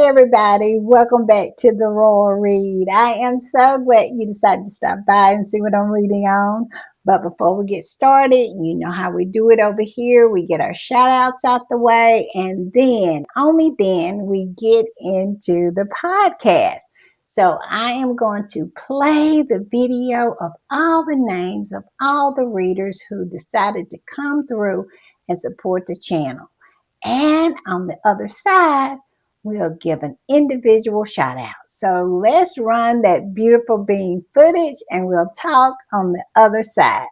everybody. Welcome back to the Royal Read. I am so glad you decided to stop by and see what I'm reading on. But before we get started, you know how we do it over here. We get our shout outs out the way, and then, only then, we get into the podcast. So I am going to play the video of all the names of all the readers who decided to come through and support the channel. And on the other side, we'll give an individual shout out. So let's run that beautiful bean footage and we'll talk on the other side.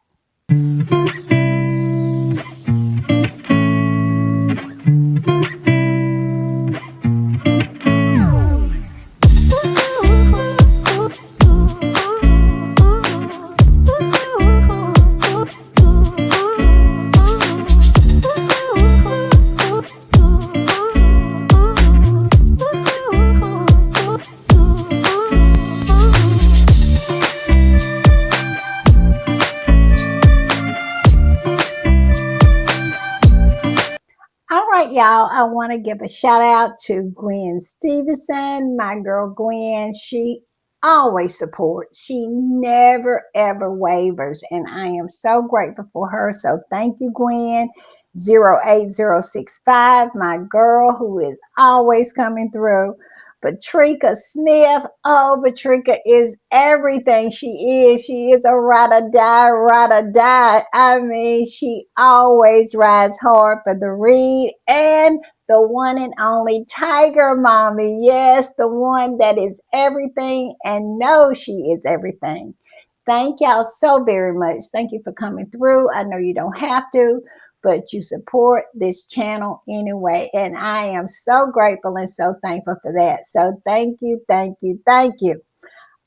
Y'all, I want to give a shout out to Gwen Stevenson, my girl Gwen. She always supports. She never ever wavers, and I am so grateful for her. So thank you, Gwen. 08065, my girl who is always coming through. Patricia Smith. Oh, Patricia is everything. She is. She is a ride or die, ride or die. I mean, she always rides hard for the read. And the one and only Tiger Mommy. Yes, the one that is everything and knows she is everything. Thank y'all so very much. Thank you for coming through. I know you don't have to, but you support this channel anyway. And I am so grateful and so thankful for that. So thank you, thank you, thank you.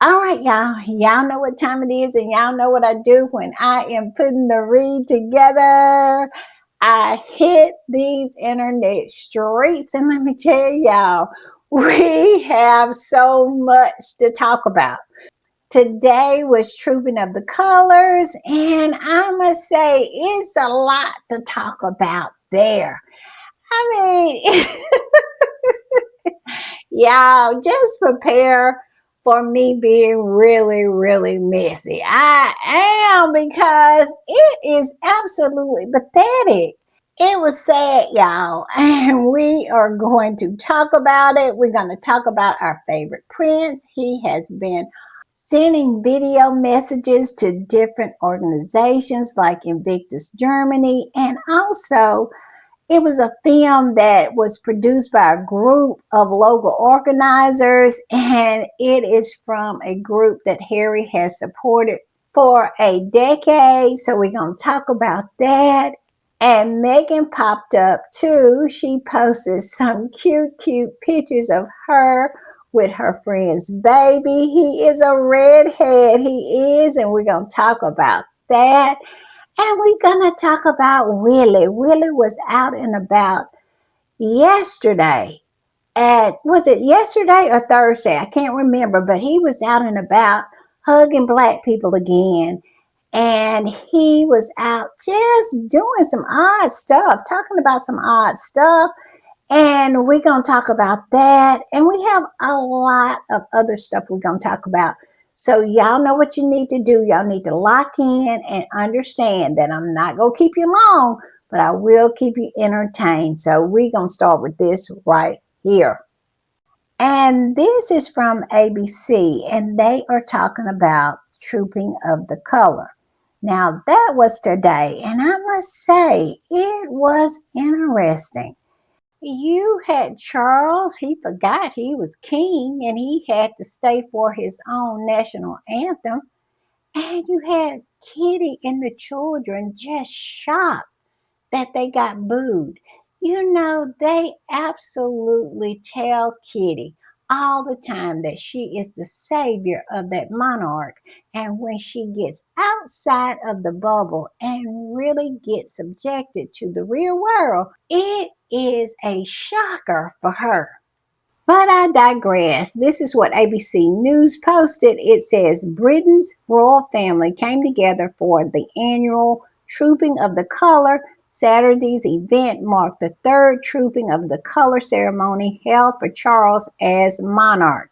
All right, y'all. Y'all know what time it is, and y'all know what I do when I am putting the read together. I hit these internet streets, and let me tell y'all, we have so much to talk about. Today was Trooping of the Colors, and I must say it's a lot to talk about there. I mean, y'all just prepare for me being really, really messy. I am, because it is absolutely pathetic. It was sad, y'all, and we are going to talk about it. We're going to talk about our favorite prince. He has been sending video messages to different organizations like Invictus Germany, and also it was a film that was produced by a group of local organizers, and it is from a group that Harry has supported for a decade. So we're going to talk about that. And Megan popped up too. She posted some cute pictures of her with her friend's baby. He is a redhead. He is. And we're going to talk about that. And we're going to talk about Willie. Willie was out and about yesterday. Was it yesterday or Thursday? I can't remember. But he was out and about hugging black people again. And he was out just doing some odd stuff, talking about some odd stuff. And we're going to talk about that. And we have a lot of other stuff we're going to talk about. So y'all know what you need to do. Y'all need to lock in and understand that I'm not going to keep you long, but I will keep you entertained. So we're going to start with this right here. And this is from ABC, and they are talking about Trooping of the Color. Now, that was today, and I must say, it was interesting. You had Charles, he forgot he was king, and he had to stay for his own national anthem. And you had Kitty and the children just shocked that they got booed. You know, they absolutely tell Kitty all the time that she is the savior of that monarch. And when she gets outside of the bubble and really gets subjected to the real world, it is a shocker for her. But I digress. This is what ABC News posted. It says Britain's royal family came together for the annual Trooping of the Color Saturday's event marked the third trooping of the color ceremony held for Charles as monarch.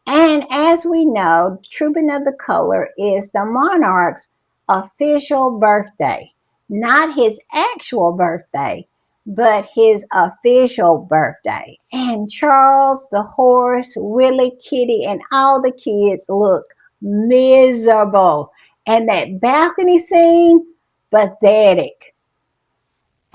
And as we know, Trooping of the Color is the monarch's official birthday, not his actual birthday, but his official birthday. And Charles, the horse, Willie, Kitty, and all the kids look miserable. And that balcony scene, pathetic.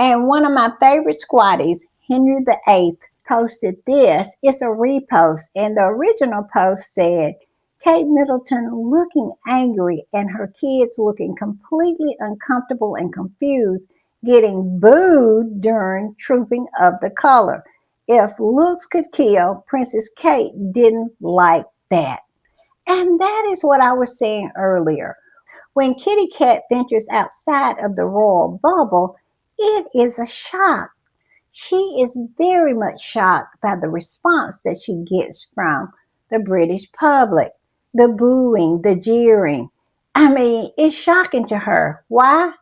And one of my favorite squatties, Henry VIII, posted this. It's a repost, and the original post said, Kate Middleton looking angry and her kids looking completely uncomfortable and confused, getting booed during Trooping of the Color. If looks could kill, Princess Kate didn't like that. And that is what I was saying earlier. When Kitty Cat ventures outside of the royal bubble, it is a shock. She is very much shocked by the response that she gets from the British public, the booing, the jeering. I mean, it's shocking to her. Why?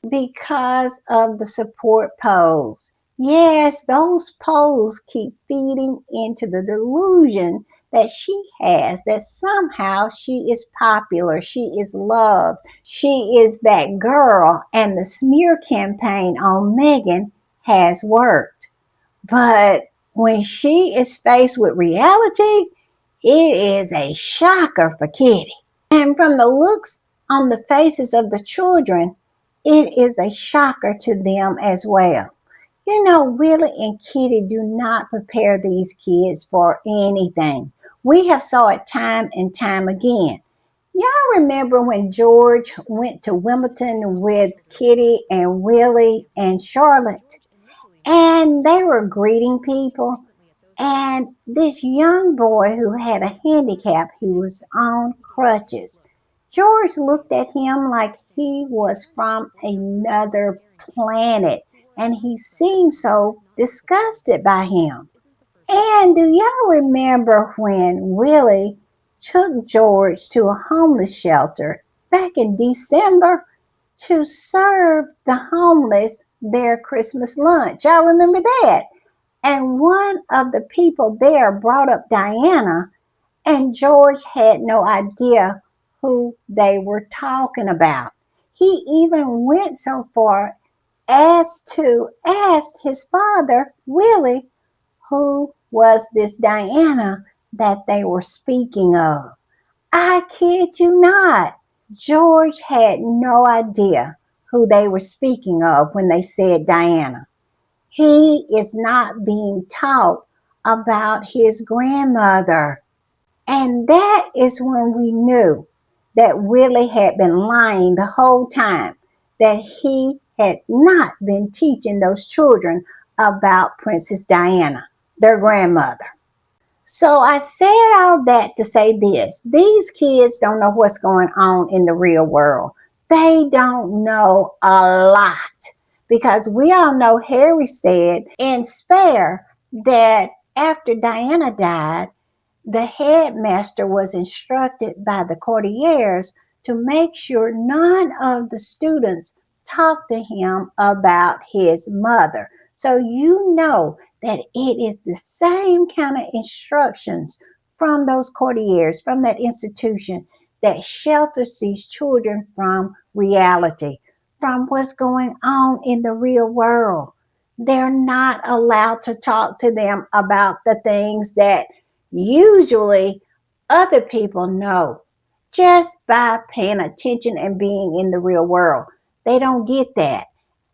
Because of the support polls. Yes, those polls keep feeding into the delusion that she has that somehow she is popular, she is loved, she is that girl, and the smear campaign on Meghan has worked. But when she is faced with reality, it is a shocker for Kitty. And from the looks on the faces of the children, it is a shocker to them as well. You know, Willie and Kitty do not prepare these kids for anything. We have saw it time and time again. Y'all remember when George went to Wimbledon with Kitty and Willie and Charlotte, and they were greeting people, and this young boy who had a handicap, he was on crutches. George looked at him like he was from another planet, and he seemed so disgusted by him. And do y'all remember when Willie took George to a homeless shelter back in December to serve the homeless their Christmas lunch? Y'all remember that? And one of the people there brought up Diana, and George had no idea who they were talking about. He even went so far as to ask his father, Willie, who was this Diana that they were speaking of. I kid you not. George had no idea who they were speaking of when they said Diana. He is not being taught about his grandmother. And that is when we knew that Willie had been lying the whole time, that he had not been teaching those children about Princess Diana, their grandmother. So I said all that to say this. These kids don't know what's going on in the real world. They don't know a lot because we all know Harry said in Spare that after Diana died, the headmaster was instructed by the courtiers to make sure none of the students talked to him about his mother. So you know that it is the same kind of instructions from those courtiers, from that institution that shelters these children from reality, from what's going on in the real world. They're not allowed to talk to them about the things that usually other people know just by paying attention and being in the real world. They don't get that.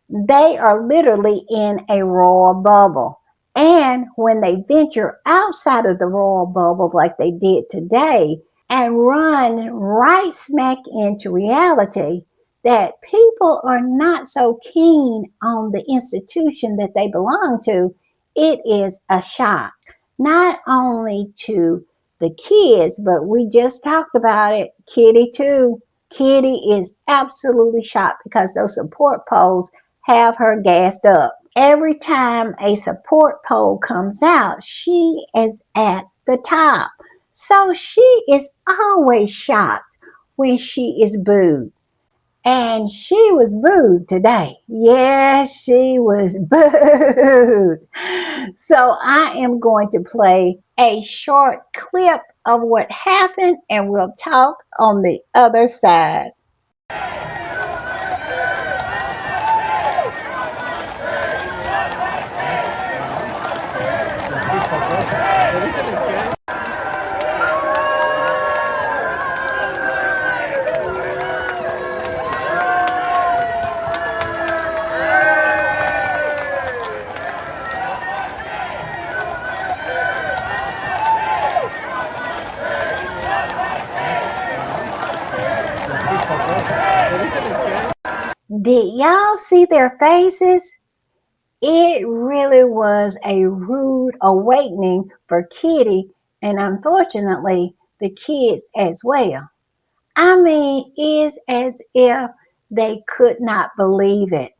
They are literally in a royal bubble. And when they venture outside of the royal bubble, like they did today, and run right smack into reality, that people are not so keen on the institution that they belong to, it is a shock. Not only to the kids, but we just talked about it, Kitty too. Kitty is absolutely shocked because those support polls have her gassed up. Every time a support poll comes out, she is at the top. So she is always shocked when she is booed. And she was booed today. Yes, she was booed. So I am going to play a short clip of what happened and we'll talk on the other side. Did y'all see their faces? It really was a rude awakening for Kitty and unfortunately the kids as well. I mean, it's as if they could not believe it.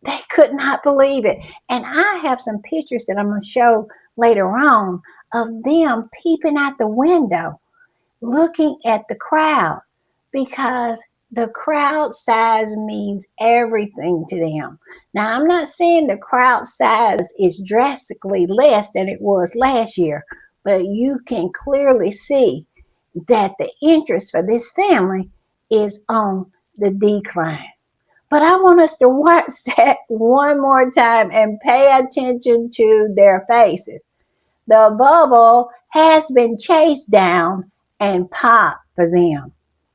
They could not believe it. And I have some pictures that I'm going to show later on of them peeping out the window looking at the crowd because the crowd size means everything to them. Now, I'm not saying the crowd size is drastically less than it was last year, but you can clearly see that the interest for this family is on the decline. But I want us to watch that one more time and pay attention to their faces. The bubble has been chased down and popped for them.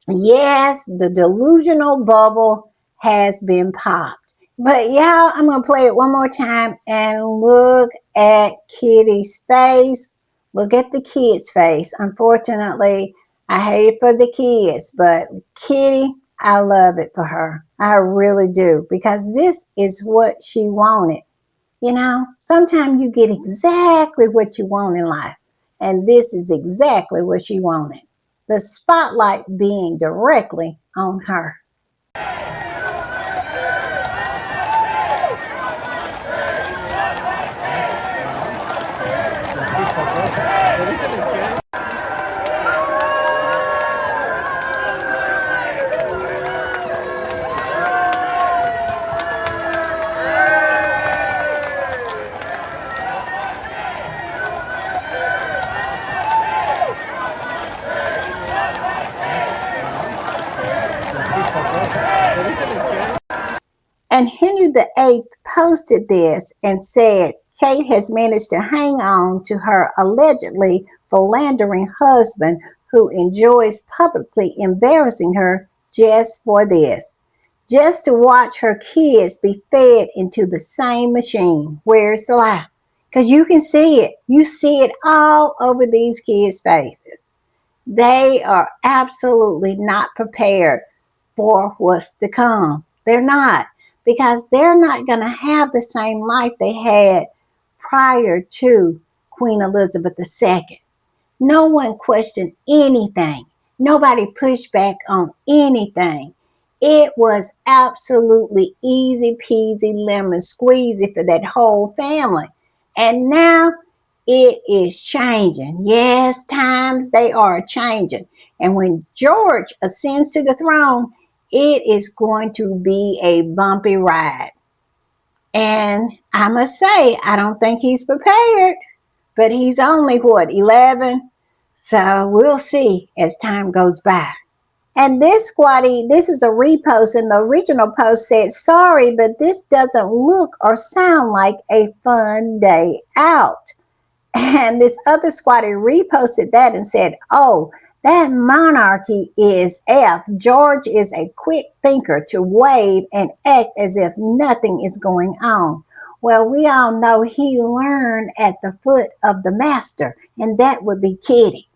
Yes, the delusional bubble has been popped. But y'all, I'm going to play it one more time and look at Kitty's face. Look at the kid's face. Unfortunately, I hate it for the kids, but Kitty, I love it for her. I really do because this is what she wanted. You know, sometimes you get exactly what you want in life, and this is exactly what she wanted. The spotlight being directly on her. And Henry VIII posted this and said, Kate has managed to hang on to her allegedly philandering husband who enjoys publicly embarrassing her just for this. Just to watch her kids be fed into the same machine. Where's the lie? Because you can see it. You see it all over these kids' faces. They are absolutely not prepared for what's to come. They're not, because they're not going to have the same life they had prior to Queen Elizabeth II. No one questioned anything. Nobody pushed back on anything. It was absolutely easy peasy lemon squeezy for that whole family. And now it is changing. Yes, times they are changing. And when George ascends to the throne, it is going to be a bumpy ride. And I must say, I don't think he's prepared, but he's only, what, 11? So we'll see as time goes by. And this squatty, this is a repost, and the original post said, sorry, but this doesn't look or sound like a fun day out. And this other squatty reposted that and said, oh, that monarchy is F. George is a quick thinker to wave and act as if nothing is going on. Well, we all know he learned at the foot of the master, and that would be Kitty.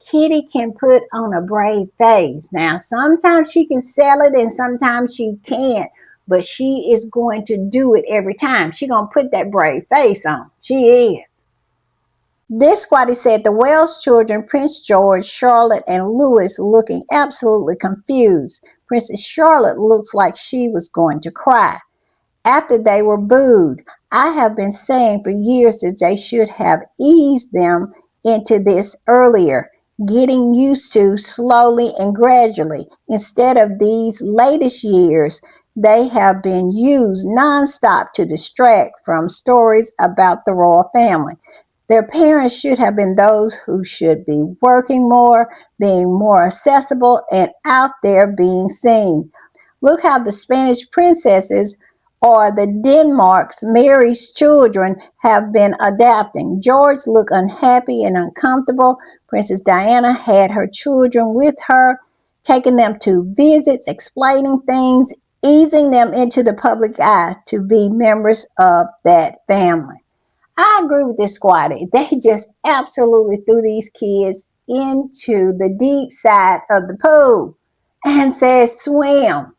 Kitty can put on a brave face. Now, sometimes she can sell it and sometimes she can't, but she is going to do it every time. She's going to put that brave face on. She is. This squatty said the Welsh children, Prince George, Charlotte, and Louis, looking absolutely confused. Princess Charlotte looks like she was going to cry after they were booed. I have been saying for years that they should have eased them into this earlier. getting used to slowly and gradually. Instead of these latest years, they have been used nonstop to distract from stories about the royal family. Their parents should have been those who should be working more, being more accessible, and out there being seen. Look how the Spanish princesses or the Denmark's Mary's children have been adapting. George looked unhappy and uncomfortable. Princess Diana had her children with her, taking them to visits, explaining things, easing them into the public eye to be members of that family. I agree with this squatty. They just absolutely threw these kids into the deep side of the pool and said, swim.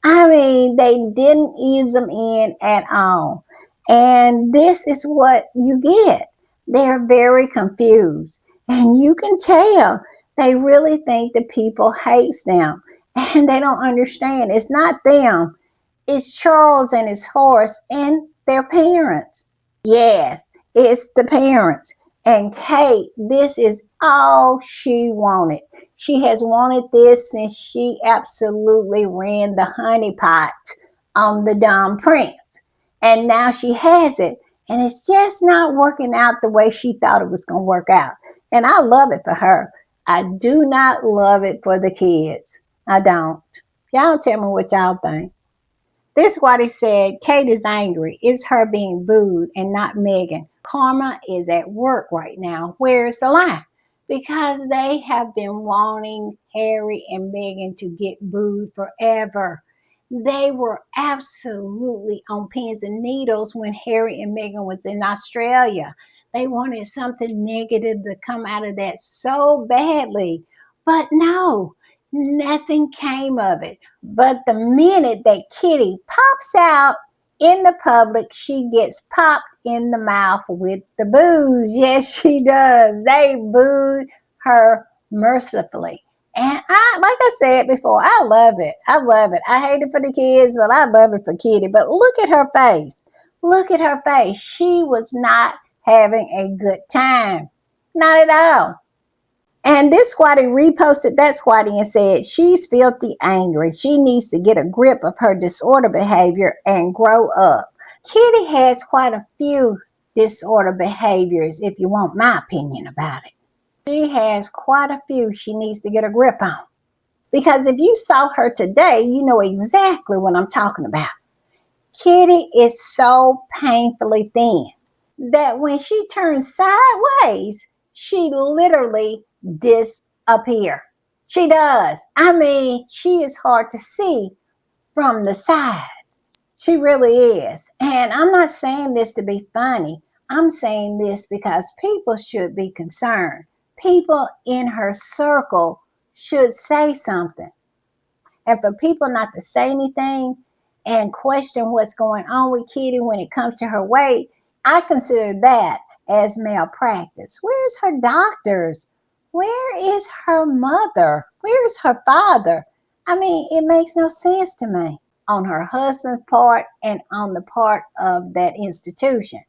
I mean, they didn't ease them in at all. And this is what you get. They're very confused. And you can tell they really think the people hates them. And they don't understand. It's not them. It's Charles and his horse and their parents. Yes, it's the parents. And Kate, this is all she wanted. She has wanted this since she absolutely ran the honeypot on the Dumb Prince. And now she has it. And it's just not working out the way she thought it was going to work out. And I love it for her. I do not love it for the kids. I don't. Y'all tell me what y'all think. This is what he said. Kate is angry. It's her being booed and not Meghan. Karma is at work right now. Where's the lie? Because they have been wanting Harry and Meghan to get booed forever. They were absolutely on pins and needles when Harry and Meghan was in Australia. They wanted something negative to come out of that so badly. But no, nothing came of it. But the minute that Kitty pops out in the public, she gets popped in the mouth with the booze. Yes, she does. They booed her mercifully. And like I said before, I love it. I love it. I hate it for the kids, but I love it for Kitty. But look at her face. Look at her face. She was not having a good time. Not at all. And this squatty reposted that squatty and said, she's filthy angry. She needs to get a grip of her disorder behavior and grow up. Kitty has quite a few disorder behaviors, if you want my opinion about it. She has quite a few she needs to get a grip on. Because if you saw her today, you know exactly what I'm talking about. Kitty is so painfully thin that when she turns sideways, she literally disappears. She does. I mean, she is hard to see from the side. She really is. And I'm not saying this to be funny. I'm saying this because people should be concerned. People in her circle should say something. And for people not to say anything and question what's going on with Kitty when it comes to her weight, I consider that as malpractice. Where's her doctors? Where is her mother? Where's her father? I mean, it makes no sense to me on her husband's part and on the part of that institution.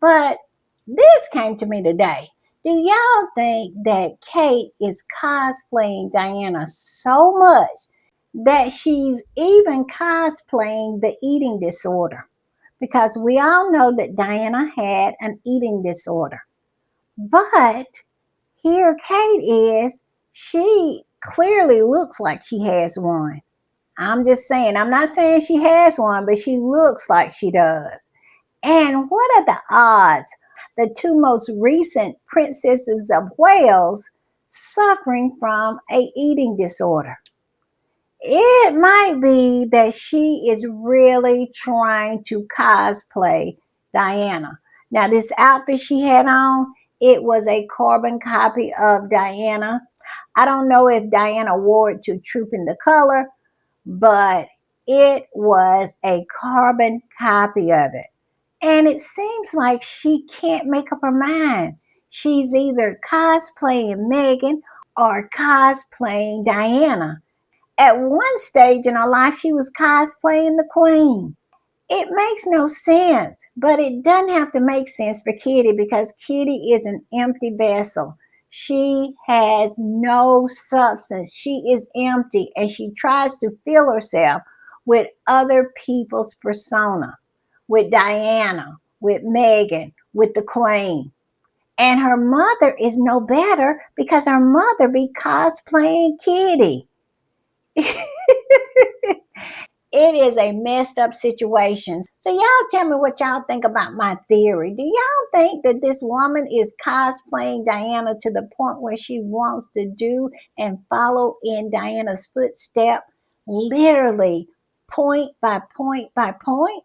But this came to me today. Do y'all think that Kate is cosplaying Diana so much that she's even cosplaying the eating disorder? Because we all know that Diana had an eating disorder. But here Kate is, she clearly looks like she has one. I'm just saying, I'm not saying she has one, but she looks like she does. And what are the odds? The two most recent princesses of Wales suffering from a eating disorder. It might be that she is really trying to cosplay Diana. Now, this outfit she had on, it was a carbon copy of Diana. I don't know if Diana wore it to Troop in the Color, but it was a carbon copy of it. And it seems like she can't make up her mind. She's either cosplaying Meghan or cosplaying Diana. At one stage in her life, she was cosplaying the Queen. It makes no sense, but it doesn't have to make sense for Kitty because Kitty is an empty vessel. She has no substance. She is empty, and she tries to fill herself with other people's persona, with Diana, with Meghan, with the Queen. And her mother is no better because her mother be cosplaying Kitty. It is a messed up situation. So y'all tell me what y'all think about my theory. Do y'all think that this woman is cosplaying Diana to the point where she wants to do and follow in Diana's footstep, literally point by point by point?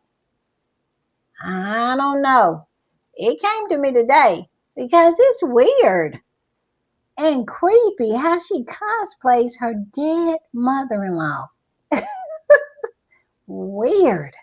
I don't know. It came to me today because it's weird and creepy how she cosplays her dead mother-in-law. Weird.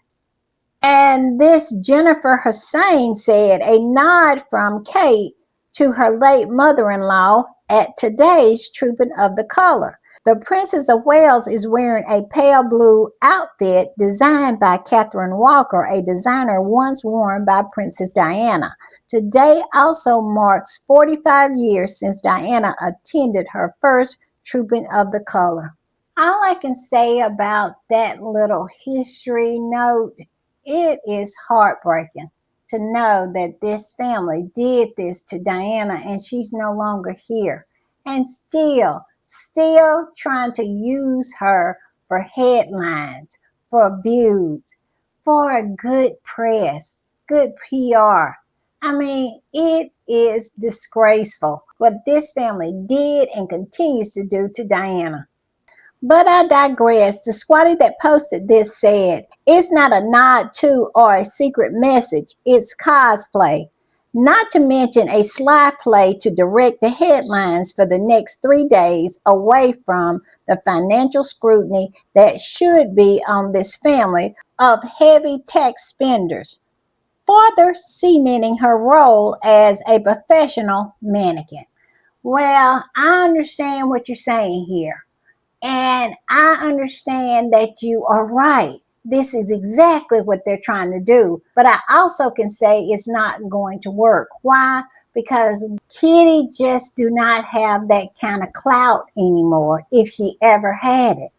And this Jennifer Hussein said a nod from Kate to her late mother-in-law at today's Trooping of the Color. The Princess of Wales is wearing a pale blue outfit designed by Catherine Walker, a designer once worn by Princess Diana. Today also marks 45 years since Diana attended her first Trooping of the Color. All I can say about that little history note, it is heartbreaking to know that this family did this to Diana and she's no longer here. And still trying to use her for headlines, for views, for a good press, good PR. I mean, it is disgraceful what this family did and continues to do to Diana. But I digress. The squatty that posted this said, it's not a nod to or a secret message, it's cosplay. Not to mention a sly play to direct the headlines for the next 3 days away from the financial scrutiny that should be on this family of heavy tax spenders, further cementing her role as a professional mannequin. Well, I understand what you're saying here. And I understand that you are right. This is exactly what they're trying to do. But I also can say it's not going to work. Why? Because Kitty just do not have that kind of clout anymore if she ever had it.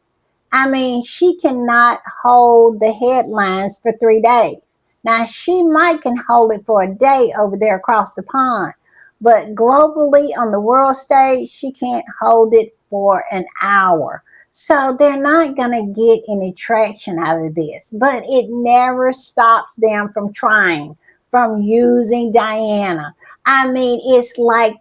I mean, she cannot hold the headlines for 3 days. Now, she might can hold it for a day over there across the pond, but globally on the world stage, she can't hold it for an hour. So they're not going to get any traction out of this, but it never stops them from trying, from using Diana. I mean, it's like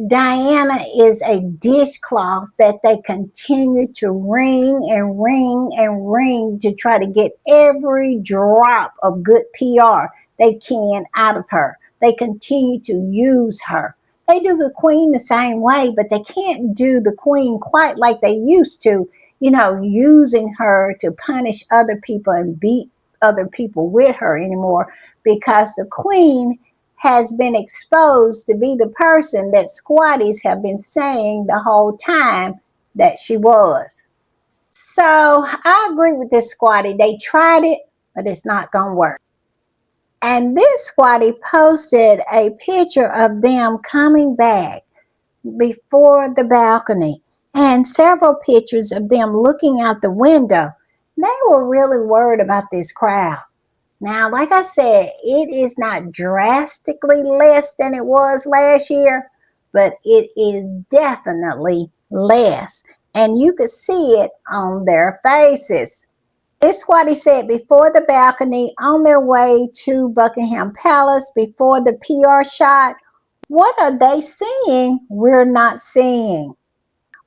Diana is a dishcloth that they continue to wring and wring and wring to try to get every drop of good PR they can out of her. They continue to use her. They do the queen the same way, but they can't do the queen quite like they used to, using her to punish other people and beat other people with her anymore because the queen has been exposed to be the person that squatties have been saying the whole time that she was. So I agree with this squatty. They tried it, but it's not going to work. And this squatty posted a picture of them coming back before the balcony and several pictures of them looking out the window. They were really worried about this crowd. Now, like I said, it is not drastically less than it was last year, but it is definitely less. And you could see it on their faces. This is what he said before the balcony on their way to Buckingham Palace, before the PR shot. What are they seeing we're not seeing?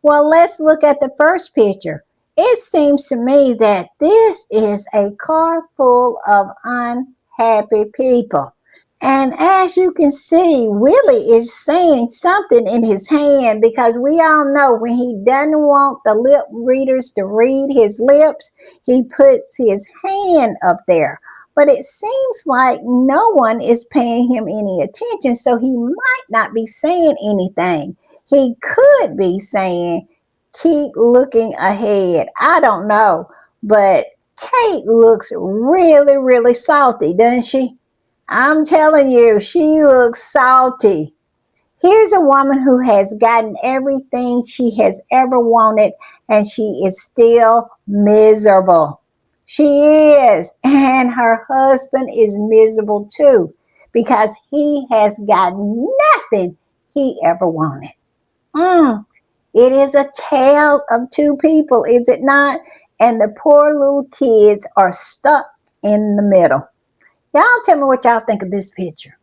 Well, let's look at the first picture. It seems to me that this is a car full of unhappy people. And as you can see, Willie is saying something in his hand because we all know when he doesn't want the lip readers to read his lips, he puts his hand up there. But it seems like no one is paying him any attention, so he might not be saying anything. He could be saying, keep looking ahead. I don't know. But Kate looks really, really salty, doesn't she? I'm telling you, she looks salty. Here's a woman who has gotten everything she has ever wanted, and she is still miserable. She is. And her husband is miserable too because he has gotten nothing he ever wanted. Mm, it is a tale of two people, is it not? And the poor little kids are stuck in the middle. Y'all tell me what y'all think of this picture.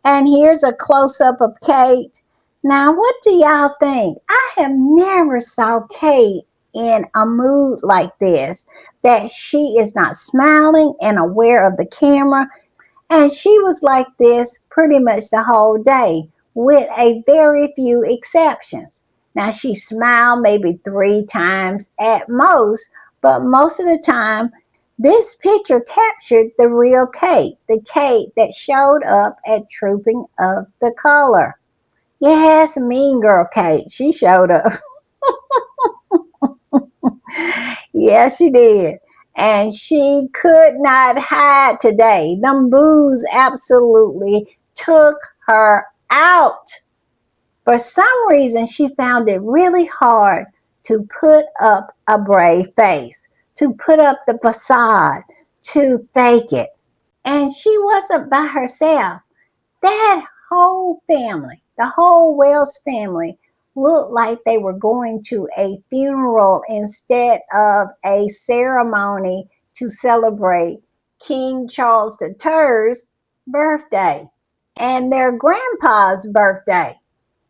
And here's a close-up of Kate. Now, what do y'all think? I have never saw Kate in a mood like this, that she is not smiling and aware of the camera. And she was like this pretty much the whole day, with a very few exceptions. Now, she smiled maybe 3 times at most, but most of the time, this picture captured the real Kate, the Kate that showed up at Trooping of the Color. Yes, Mean Girl Kate, she showed up. Yeah, she did. And she could not hide today. Them boos absolutely took her out. For some reason, she found it really hard to put up a brave face, to put up the facade, to fake it. And she wasn't by herself. That whole family, the whole Wells family, looked like they were going to a funeral instead of a ceremony to celebrate King Charles III's birthday and their grandpa's birthday.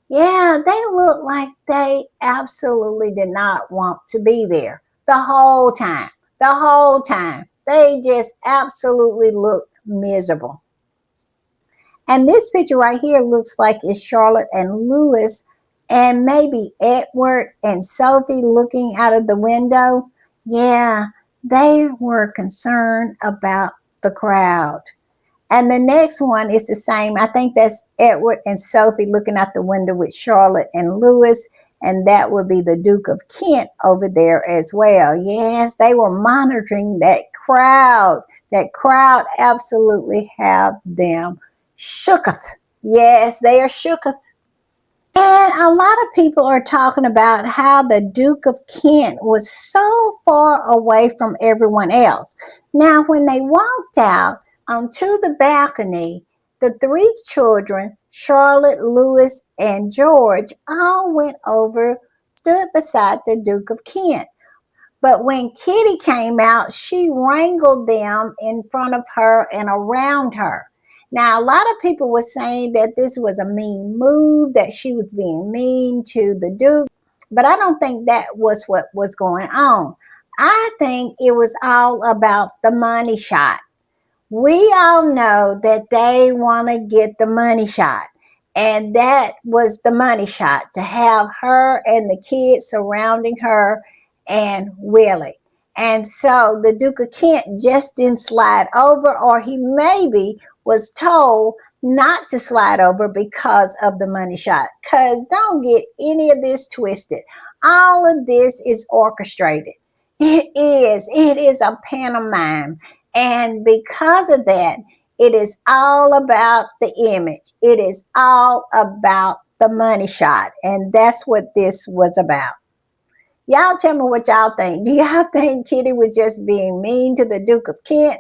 Yeah, they looked like they absolutely did not want to be there the whole time. The whole time. They just absolutely looked miserable. And this picture right here looks like it's Charlotte and Louis and maybe Edward and Sophie looking out of the window. Yeah, they were concerned about the crowd. And the next one is the same. I think that's Edward and Sophie looking out the window with Charlotte and Louis. And that would be the Duke of Kent over there as well. Yes, they were monitoring that crowd. That crowd absolutely have them shooketh. Yes, they are shooketh. And a lot of people are talking about how the Duke of Kent was so far away from everyone else. Now, when they walked out onto the balcony, the 3 children, Charlotte, Louis, and George, all went over, stood beside the Duke of Kent. But when Kitty came out, she wrangled them in front of her and around her. Now, a lot of people were saying that this was a mean move, that she was being mean to the Duke, but I don't think that was what was going on. I think it was all about the money shot. We all know that they want to get the money shot. And that was the money shot, to have her and the kids surrounding her and Willie. And so the Duke of Kent just didn't slide over, or he maybe was told not to slide over because of the money shot. Because don't get any of this twisted. All of this is orchestrated. It is. It is a pantomime. And because of that, it is all about the image. It is all about the money shot. And that's what this was about. Y'all tell me what y'all think. Do y'all think Kitty was just being mean to the Duke of Kent,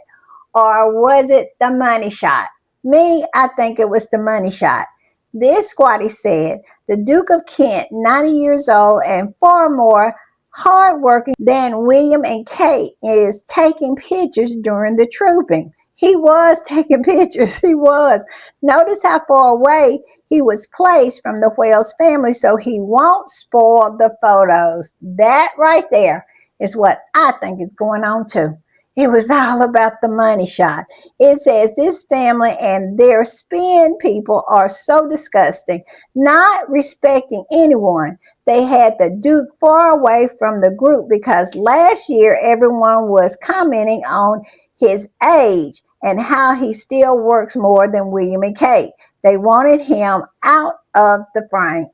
or was it the money shot? Me, I think it was the money shot. This squatty said the Duke of Kent, 90 years old and far more hardworking than William and Kate, is taking pictures during the trooping. He was taking pictures. He was. Notice how far away he was placed from the Wells family so he won't spoil the photos. That right there is what I think is going on too. It was all about the money shot. It says this family and their spin people are so disgusting, not respecting anyone. They had the Duke far away from the group because last year everyone was commenting on his age and how he still works more than William and Kate. They wanted him out of the frame.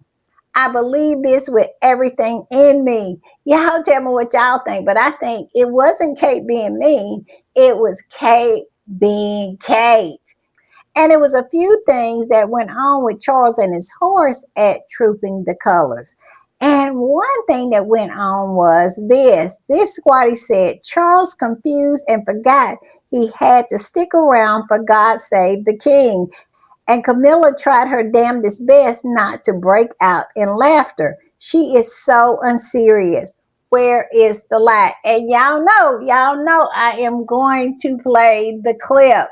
I believe this with everything in me. Y'all tell me what y'all think, but I think it wasn't Kate being mean. It was Kate being Kate. And it was a few things that went on with Charles and his horse at Trooping the Colors. And one thing that went on was this. This squatty said Charles confused and forgot he had to stick around for God Save the King. And Camilla tried her damnedest best not to break out in laughter. She is so unserious. Where is the lie? And y'all know I am going to play the clip.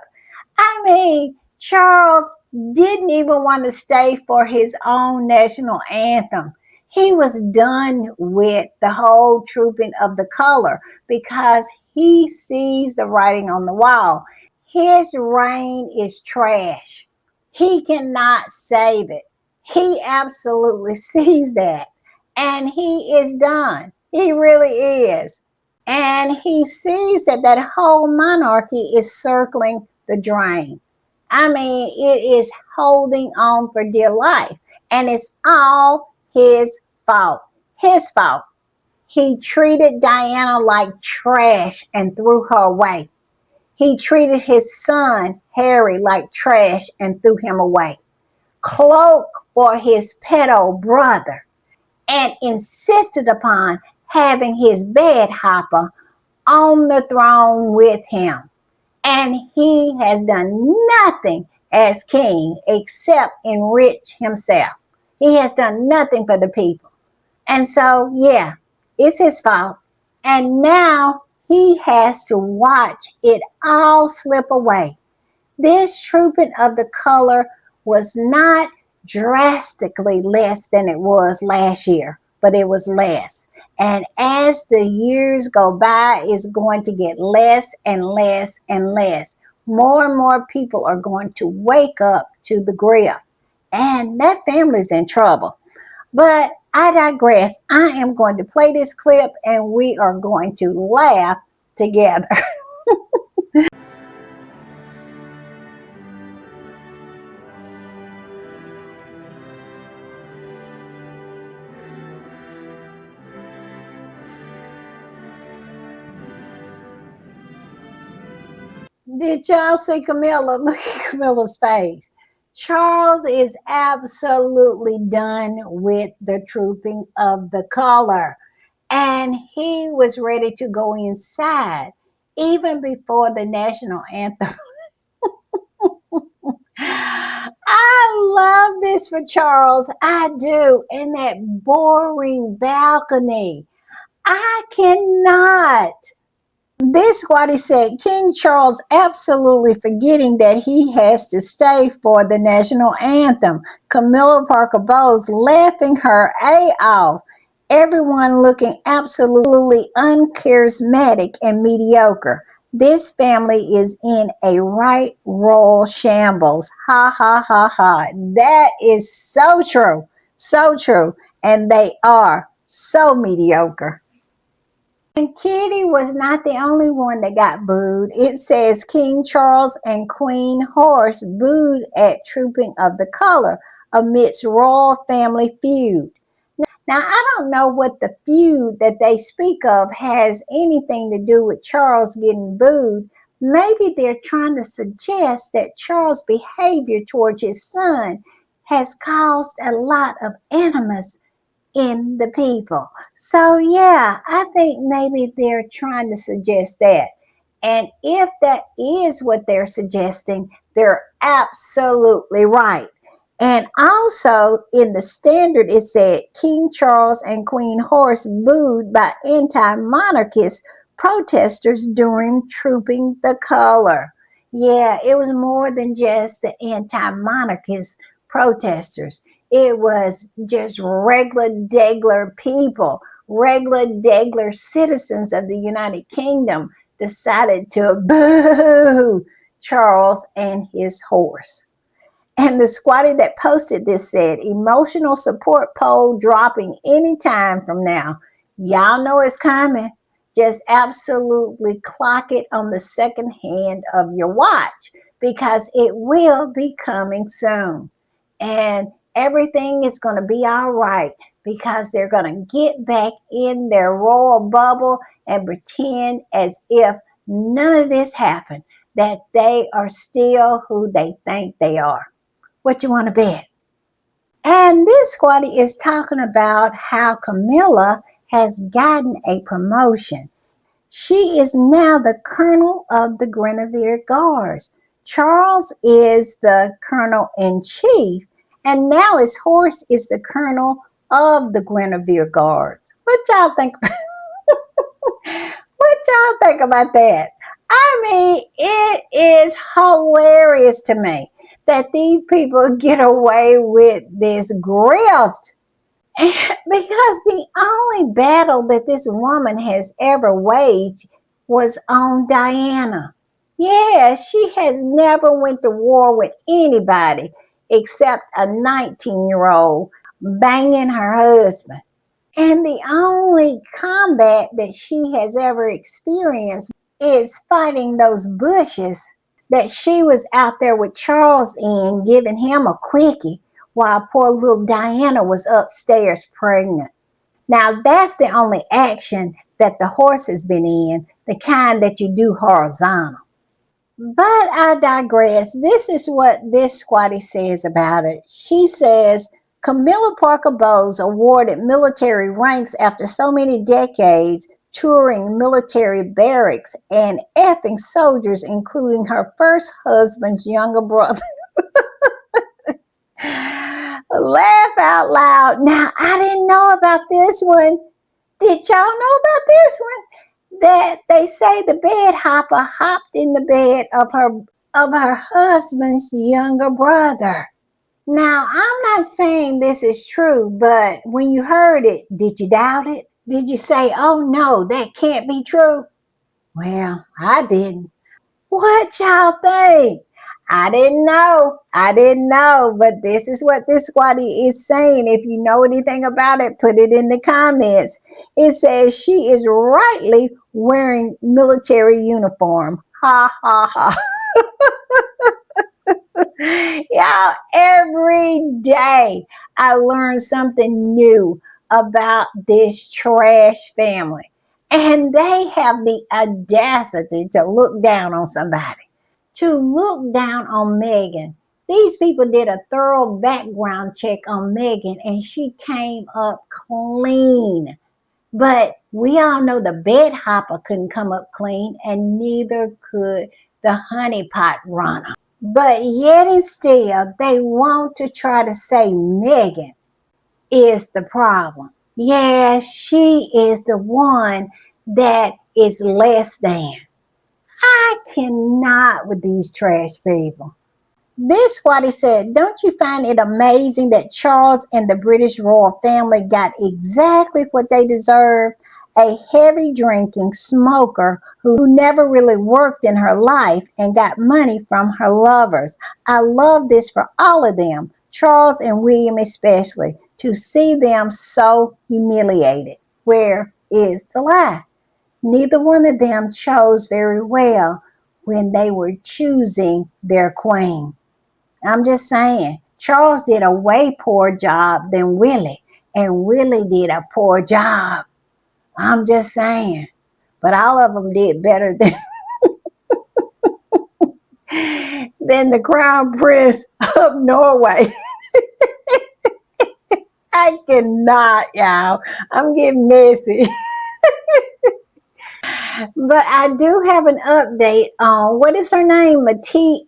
I mean, Charles didn't even want to stay for his own national anthem. He was done with the whole trooping of the color because he sees the writing on the wall. His reign is trash. He cannot save it. He absolutely sees that. And he is done. He really is. And he sees that that whole monarchy is circling the drain. I mean, it is holding on for dear life. And it's all his fault. His fault. He treated Diana like trash and threw her away. He treated his son, Harry, like trash and threw him away. Cloak for his pedo brother and insisted upon having his bed hopper on the throne with him. And he has done nothing as king except enrich himself. He has done nothing for the people. And so, yeah, it's his fault. And now he has to watch it all slip away. This trooping of the color was not drastically less than it was last year, but it was less. And as the years go by, it's going to get less and less and less. More and more people are going to wake up to the grift, and that family's in trouble. But I digress. I am going to play this clip and we are going to laugh together. Did y'all see Camilla? Look at Camilla's face. Charles is absolutely done with the trooping of the color. And he was ready to go inside even before the national anthem. I love this for Charles. I do. In that boring balcony. I cannot. This squatty said King Charles absolutely forgetting that he has to stay for the national anthem. Camilla Parker Bowles laughing her A off. Everyone looking absolutely uncharismatic and mediocre. This family is in a right royal shambles. Ha ha ha ha. That is so true. So true. And they are so mediocre. And Kitty was not the only one that got booed. It says King Charles and Queen Horse booed at Trooping of the Color amidst royal family feud. Now, I don't know what the feud that they speak of has anything to do with Charles getting booed. Maybe they're trying to suggest that Charles' behavior towards his son has caused a lot of animus in the people. So, yeah, I think maybe they're trying to suggest that. And if that is what they're suggesting, they're absolutely right. And also in the Standard, it said King Charles and Queen Horse booed by anti-monarchist protesters during Trooping the Color. Yeah, it was more than just the anti-monarchist protesters. It was just regular degler people, regular degler citizens of the United Kingdom decided to boo Charles and his horse. And the squatty that posted this said, emotional support poll dropping anytime from now. Y'all know it's coming. Just absolutely clock it on the second hand of your watch because it will be coming soon. And everything is going to be all right because they're going to get back in their royal bubble and pretend as if none of this happened. that they are still who they think they are. What you want to bet? And this squatty is talking about how Camilla has gotten a promotion. She is now the colonel of the Grenadier Guards. Charles is the colonel in chief, and now his horse is the colonel of the Grenadier Guards. What y'all think? What y'all think about that? I mean, it is hilarious to me that these people get away with this grift. Because the only battle that this woman has ever waged was on Diana. Yeah, she has never went to war with anybody except a 19-year-old banging her husband. And the only combat that she has ever experienced is fighting those bushes that she was out there with Charles in, giving him a quickie while poor little Diana was upstairs pregnant. Now, that's the only action that the horse has been in, the kind that you do horizontal. But I digress. This is what this squatty says about it. She says, Camilla Parker Bowles awarded military ranks after so many decades touring military barracks and effing soldiers, including her first husband's younger brother. Laugh out loud. Now, I didn't know about this one. Did y'all know about this one? That they say the bed hopper hopped in the bed of her husband's younger brother. Now, I'm not saying this is true, but when you heard it, did you doubt it? Did you say, oh no, that can't be true? Well, I didn't. What y'all think? I didn't know, but this is what this squatty is saying. If you know anything about it, put it in the comments. It says she is rightly wearing military uniform. Ha ha ha. Y'all, every day I learn something new about this trash family. And they have the audacity to look down on somebody, to look down on Megan. These people did a thorough background check on Megan and she came up clean. But we all know the bed hopper couldn't come up clean, and neither could the honeypot runner. But yet and still, they want to try to say Megan is the problem. Yeah, she is the one that is less than. I cannot with these trash people. This squatty said, don't you find it amazing that Charles and the British royal family got exactly what they deserved? A heavy drinking smoker who never really worked in her life and got money from her lovers. I love this for all of them, Charles and William especially, to see them so humiliated. Where is the lie? Neither one of them chose very well when they were choosing their queen. I'm just saying, Charles did a way poor job than Willie, and Willie did a poor job. I'm just saying. But all of them did better than the crown prince of Norway. I cannot, y'all. I'm getting messy. But I do have an update on, what is her name?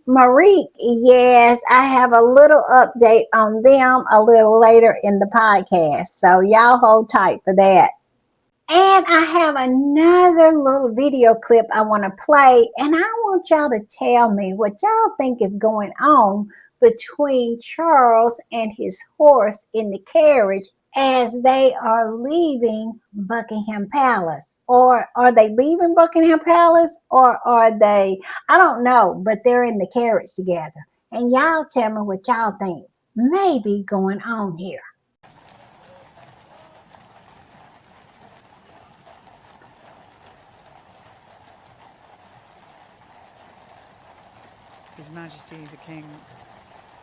Marique. Yes, I have a little update on them a little later in the podcast. So y'all hold tight for that. And I have another little video clip I want to play. And I want y'all to tell me what y'all think is going on between Charles and his horse in the carriage as they are leaving Buckingham Palace. Or are they leaving Buckingham Palace, or are they, I don't know, but they're in the carriage together. And y'all tell me what y'all think may be going on here. His Majesty the King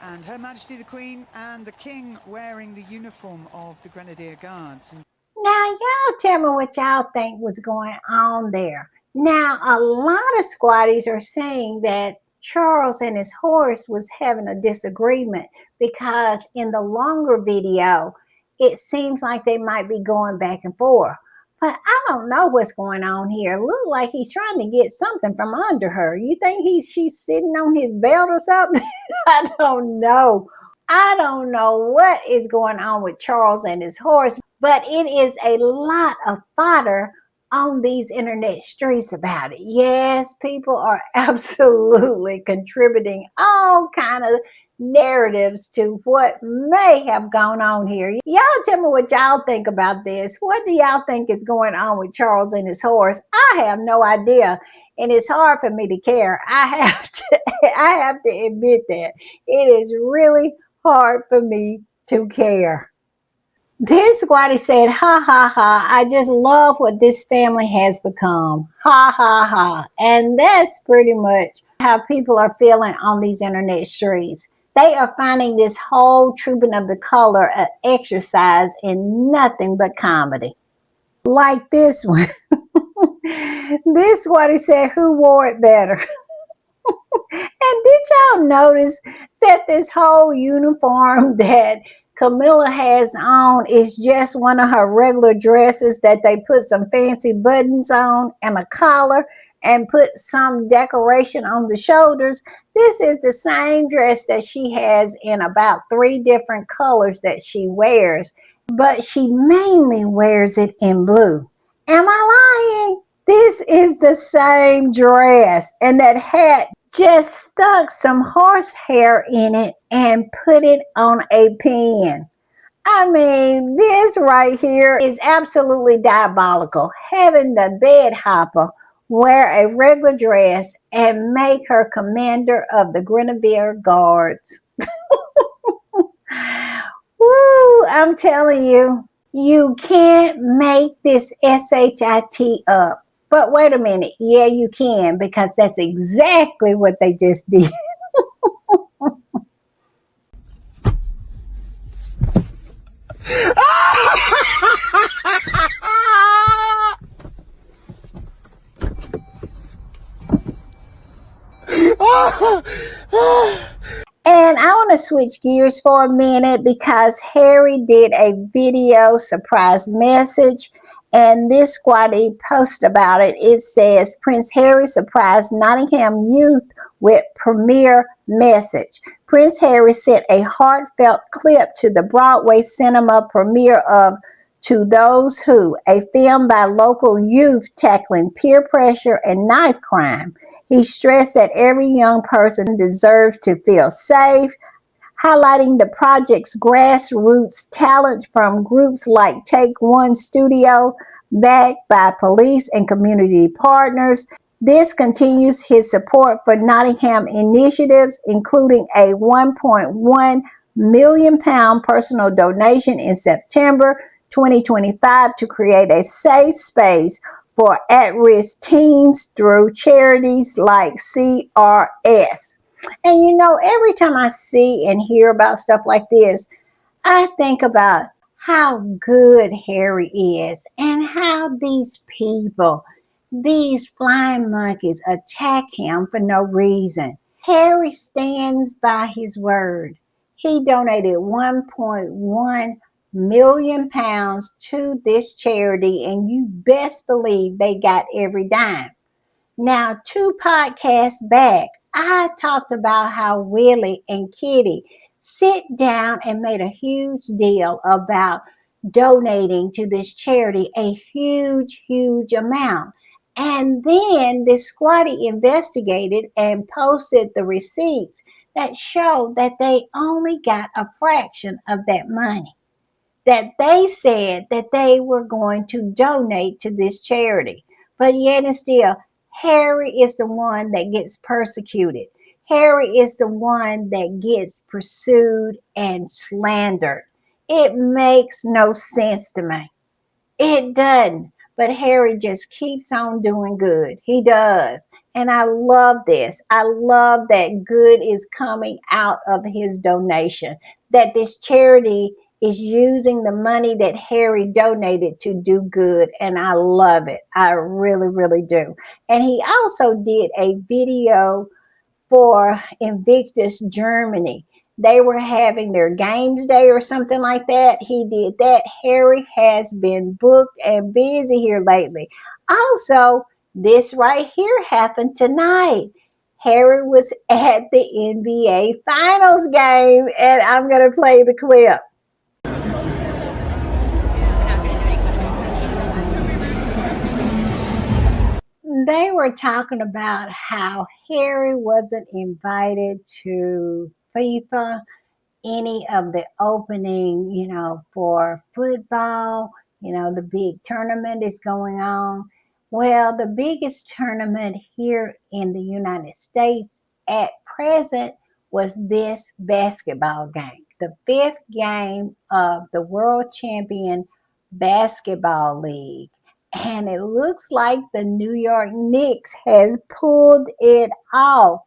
and Her Majesty the Queen, and the King wearing the uniform of the Grenadier Guards. Now, y'all tell me what y'all think was going on there. Now, a lot of squatties are saying that Charles and his horse was having a disagreement because in the longer video, it seems like they might be going back and forth. But I don't know what's going on here. Look like he's trying to get something from under her. You think she's sitting on his belt or something? I don't know. I don't know what is going on with Charles and his horse, but it is a lot of fodder on these internet streets about it. Yes, people are absolutely contributing all kind of narratives to what may have gone on here. Y'all tell me what y'all think about this. What do y'all think is going on with Charles and his horse? I have no idea, and it's hard for me to care. I have to admit that it is really hard for me to care. Then Squatty said, ha ha ha, I just love what this family has become. Ha ha ha. And that's pretty much how people are feeling on these internet streets. They are finding this whole Trooping of the Color an exercise in nothing but comedy. Like this one. This Squatty said, who wore it better? And did y'all notice that this whole uniform that Camilla has on is just one of her regular dresses that they put some fancy buttons on and a collar and put some decoration on the shoulders? This is the same dress that she has in about 3 different colors that she wears, but she mainly wears it in blue. Am I lying? This is the same dress, and that hat just stuck some horsehair in it and put it on a pin. I mean, this right here is absolutely diabolical. Having the bed hopper wear a regular dress and make her commander of the Grenadier Guards. Woo, I'm telling you, you can't make this SHIT up. But wait a minute. Yeah, you can, because that's exactly what they just did. And I want to switch gears for a minute because Harry did a video surprise message, and this squatty posted about it. It says, Prince Harry surprised Nottingham youth with premiere message. Prince Harry sent a heartfelt clip to the Broadway cinema premiere of To Those Who, a film by local youth tackling peer pressure and knife crime. He stressed that every young person deserves to feel safe, highlighting the project's grassroots talent from groups like Take One Studio, backed by police and community partners. This continues his support for Nottingham initiatives, including a £1.1 million personal donation in September 2025 to create a safe space for at-risk teens through charities like CRS. And you know, every time I see and hear about stuff like this, I think about how good Harry is and how these people, these flying monkeys, attack him for no reason. Harry stands by his word. He donated £1.1 million to this charity, and you best believe they got every dime. Now, 2 podcasts back, I talked about how Willie and Kitty sit down and made a huge deal about donating to this charity a huge, huge amount. And then the squatty investigated and posted the receipts that showed that they only got a fraction of that money that they said that they were going to donate to this charity. But yet and still, Harry is the one that gets persecuted. Harry is the one that gets pursued and slandered. It makes no sense to me. It doesn't. But Harry just keeps on doing good. He does. And I love this. I love that good is coming out of his donation, that this charity is using the money that Harry donated to do good, and I love it. I really, really do. And he also did a video for Invictus Germany. They were having their games day or something like that. He did that. Harry has been booked and busy here lately. Also, this right here happened tonight. Harry was at the NBA Finals game, and I'm going to play the clip. They were talking about how Harry wasn't invited to FIFA, any of the opening, for football. The big tournament is going on. Well, the biggest tournament here in the United States at present was this basketball game, the fifth game of the World Champion Basketball League. And it looks like the New York Knicks has pulled it off.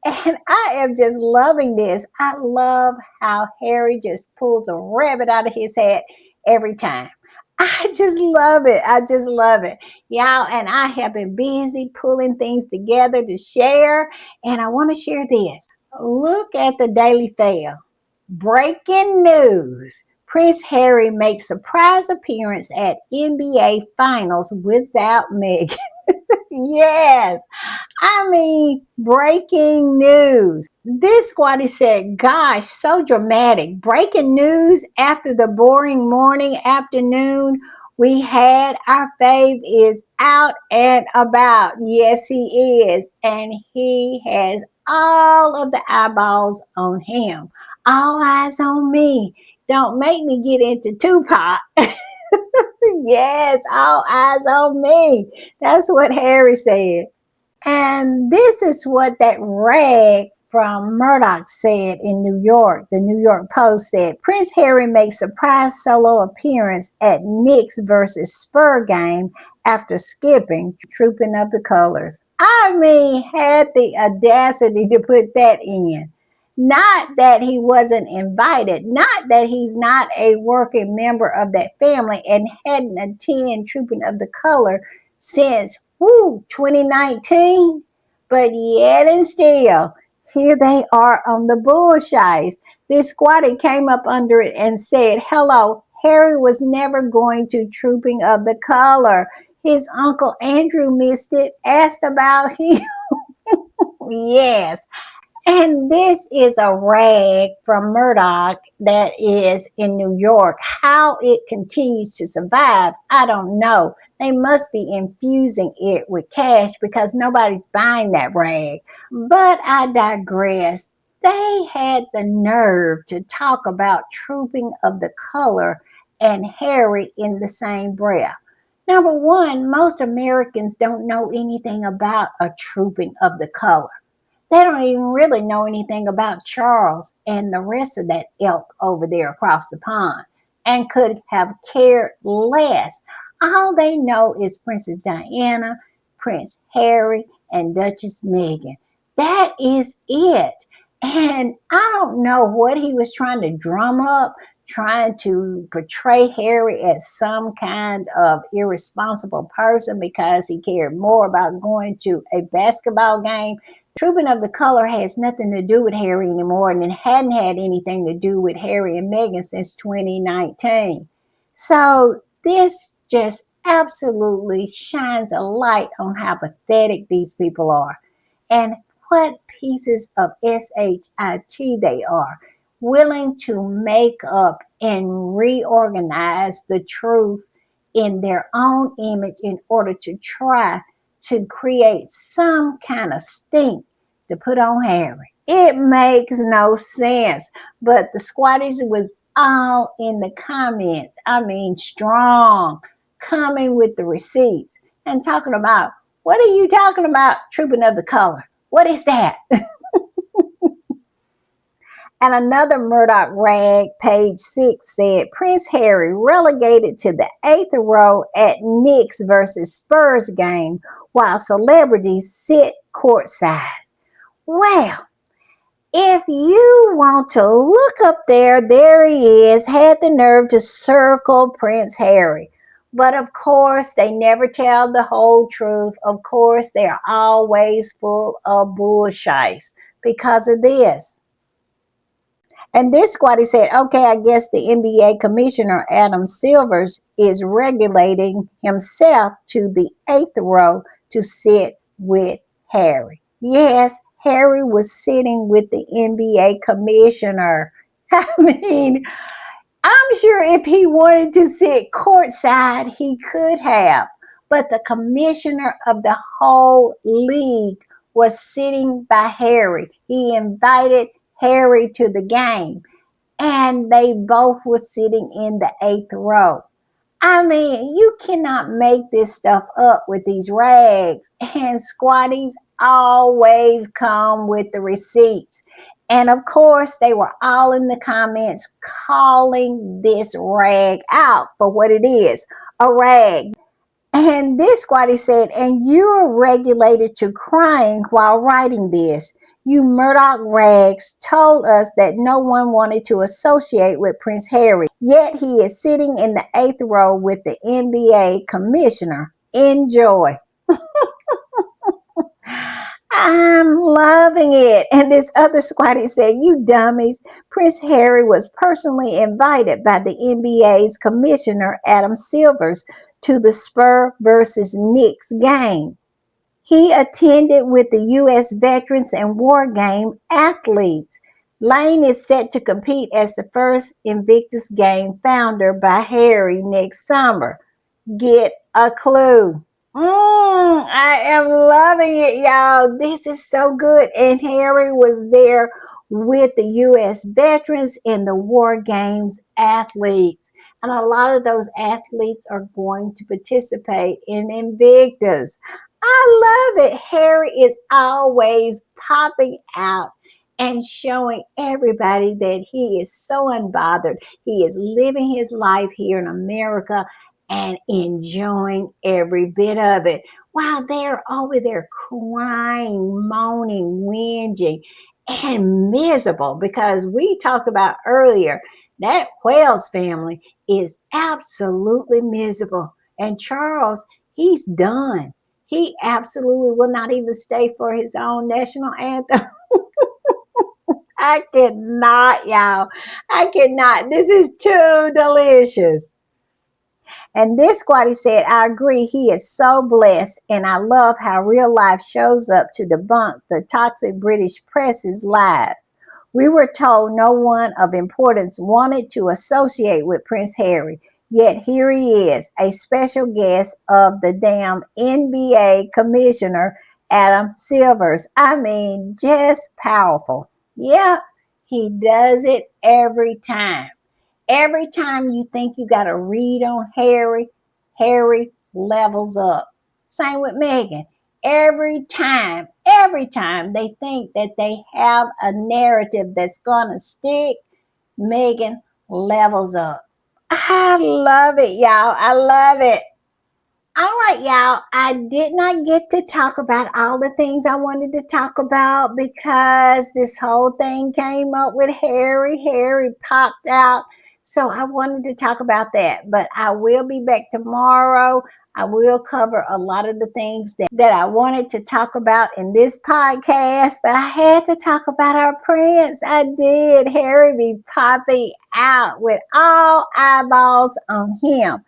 And I am just loving this. I love how Harry just pulls a rabbit out of his hat every time. I just love it. I just love it. Y'all, and I have been busy pulling things together to share. And I want to share this. Look at the Daily Fail. Breaking news. Prince Harry makes surprise appearance at NBA Finals without Meghan. Yes. I mean, breaking news. This squatty said, gosh, so dramatic. Breaking news after the boring morning, afternoon we had. Our fave is out and about. Yes, he is. And he has all of the eyeballs on him. All eyes on me. Don't make me get into Tupac. Yes, all eyes on me. That's what Harry said. And this is what that rag from Murdoch said in New York. The New York Post said, Prince Harry makes surprise solo appearance at Knicks versus Spur game after skipping Trooping Up the Colors. I mean, had the audacity to put that in. Not that he wasn't invited, not that he's not a working member of that family and hadn't attended Trooping of the Color since 2019. But yet and still, here they are on the bullshies. This squatty came up under it and said, hello, Harry was never going to Trooping of the Color. His uncle Andrew missed it, asked about him. Yes. And this is a rag from Murdoch that is in New York. How it continues to survive, I don't know. They must be infusing it with cash because nobody's buying that rag. But I digress. They had the nerve to talk about Trooping of the Color and Harry in the same breath. Number one, most Americans don't know anything about a Trooping of the Color. They don't even really know anything about Charles and the rest of that ilk over there across the pond and could have cared less. All they know is Princess Diana, Prince Harry, and Duchess Meghan. That is it. And I don't know what he was trying to drum up, trying to portray Harry as some kind of irresponsible person because he cared more about going to a basketball game. Trooping of the Color has nothing to do with Harry anymore, and it hadn't had anything to do with Harry and Meghan since 2019. So this just absolutely shines a light on how pathetic these people are and what pieces of SHIT they are, willing to make up and reorganize the truth in their own image in order to try to create some kind of stink to put on Harry. It makes no sense. But the squatties was all in the comments. I mean, strong, coming with the receipts and talking about, what are you talking about, Trooping of the Color? What is that? And another Murdoch rag, page 6, said Prince Harry relegated to the 8th row at Knicks versus Spurs game while celebrities sit courtside. Well, If you want to look up there he is, had the nerve to circle Prince Harry. But of course, they never tell the whole truth. Of course, they're always full of bullshites because of this. And this squatty said, okay, I guess the NBA commissioner, Adam Silvers, is regulating himself to the eighth row to sit with Harry. Yes, Harry was sitting with the NBA commissioner. I mean, I'm sure if he wanted to sit courtside, he could have. But the commissioner of the whole league was sitting by Harry. He invited Harry to the game, and they both were sitting in the eighth row. I mean, you cannot make this stuff up with these rags. And squatties always come with the receipts. And of course, they were all in the comments calling this rag out for what it is, a rag. And this squatty said, and you are regulated to crying while writing this. You Murdoch rags told us that no one wanted to associate with Prince Harry, yet he is sitting in the eighth row with the NBA commissioner. Enjoy. I'm loving it. And this other squatty said, you dummies, Prince Harry was personally invited by the NBA's commissioner, Adam Silvers, to the Spurs versus Knicks game. He attended with the U.S. veterans and war game athletes. Lane is set to compete as the first Invictus Game founder by Harry next summer. Get a clue. I am loving it, y'all. This is so good. And Harry was there with the U.S. veterans and the War Games athletes. And a lot of those athletes are going to participate in Invictus. I love it. Harry is always popping out and showing everybody that he is so unbothered. He is living his life here in America and enjoying every bit of it while they're over there crying, moaning, whinging, and miserable, because we talked about earlier that Wells family is absolutely miserable. And Charles, he's done. He absolutely will not even stay for his own national anthem. I cannot, y'all. I cannot. This is too delicious. And this squatty said, I agree, he is so blessed, and I love how real life shows up to debunk the toxic British press's lies. We were told no one of importance wanted to associate with Prince Harry, yet here he is, a special guest of the damn NBA commissioner, Adam Silvers. I mean, just powerful. Yeah, he does it every time. Every time you think you got a read on Harry, Harry levels up. Same with Meghan. Every time they think that they have a narrative that's going to stick, Meghan levels up. I love it, y'all. I love it. All right, y'all. I did not get to talk about all the things I wanted to talk about because this whole thing came up with Harry. Harry popped out. So I wanted to talk about that. But I will be back tomorrow. I will cover a lot of the things that I wanted to talk about in this podcast. But I had to talk about our prince. I did. Harry be popping out with all eyeballs on him.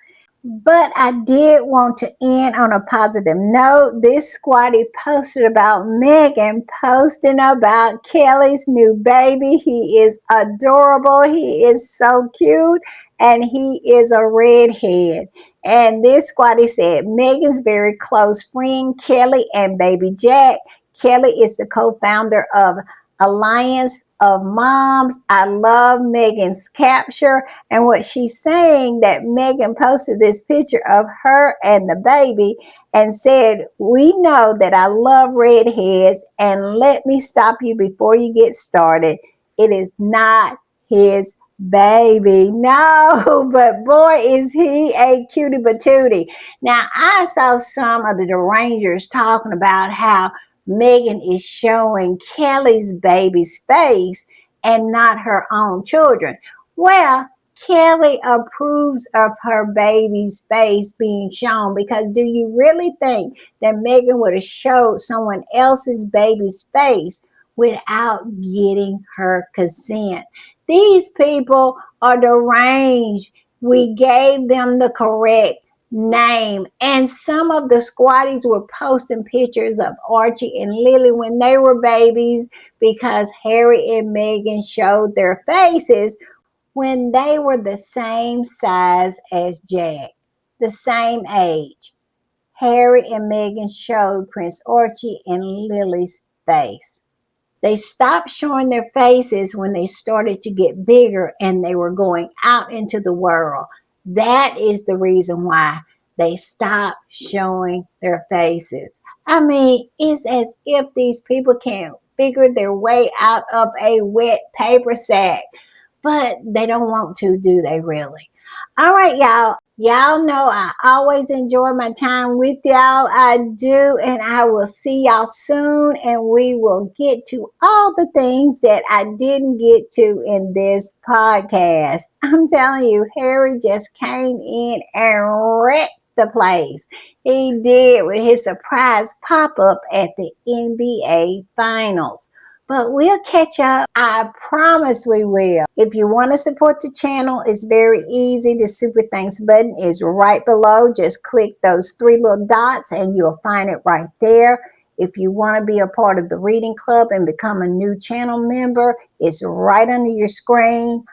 But I did want to end on a positive note. This squatty posted about Meghan, posting about Kelly's new baby. He is adorable. He is so cute. And he is a redhead. And this squatty said, Meghan's very close friend, Kelly and baby Jack. Kelly is the co-founder of Alliance of Moms. I love Meghan's capture and what she's saying, that Meghan posted this picture of her and the baby and said, we know that I love redheads, and let me stop you before you get started. It is not his baby. No, but boy, is he a cutie patootie. Now, I saw some of the derangers talking about how Meghan is showing Kelly's baby's face and not her own children. Well, Kelly approves of her baby's face being shown, because do you really think that Meghan would have showed someone else's baby's face without getting her consent? These people are deranged. We gave them the correct name, and some of the squatties were posting pictures of Archie and Lily when they were babies, because Harry and Meghan showed their faces when they were the same size as Jack, the same age. Harry and Meghan showed Prince Archie and Lily's face. They stopped showing their faces when they started to get bigger and they were going out into the world. That is the reason why they stopped showing their faces. I mean, it's as if these people can't figure their way out of a wet paper sack, but they don't want to, do they really? All right, y'all. Y'all know I always enjoy my time with y'all. I do, and I will see y'all soon, and we will get to all the things that I didn't get to in this podcast. I'm telling you, Harry just came in and wrecked the place. He did, with his surprise pop up at the NBA Finals. But we'll catch up. I promise we will. If you want to support the channel, it's very easy. The Super Thanks button is right below. Just click those three little dots and you'll find it right there. If you want to be a part of the reading club and become a new channel member, it's right under your screen.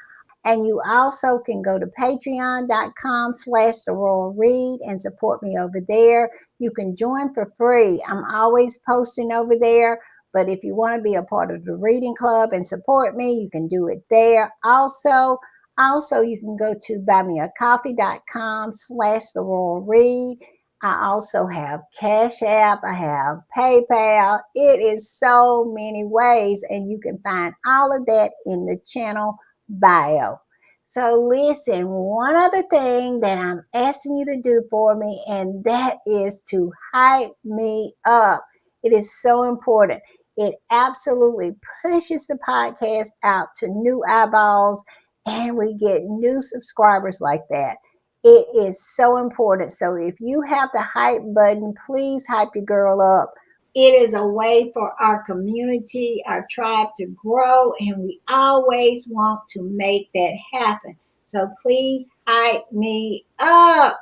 And you also can go to patreon.com/The Royal Read and support me over there. You can join for free. I'm always posting over there. But if you want to be a part of the reading club and support me, you can do it there. Also, you can go to buymeacoffee.com/The Royal Read. I also have Cash App. I have PayPal. It is so many ways, and you can find all of that in the channel bio. So listen, one other thing that I'm asking you to do for me, and that is to hype me up. It is so important. It absolutely pushes the podcast out to new eyeballs, and we get new subscribers like that. It is so important. So if you have the hype button, please hype your girl up. It is a way for our community, our tribe to grow, and we always want to make that happen. So please hype me up.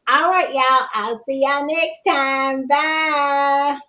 All right, y'all. I'll see y'all next time. Bye.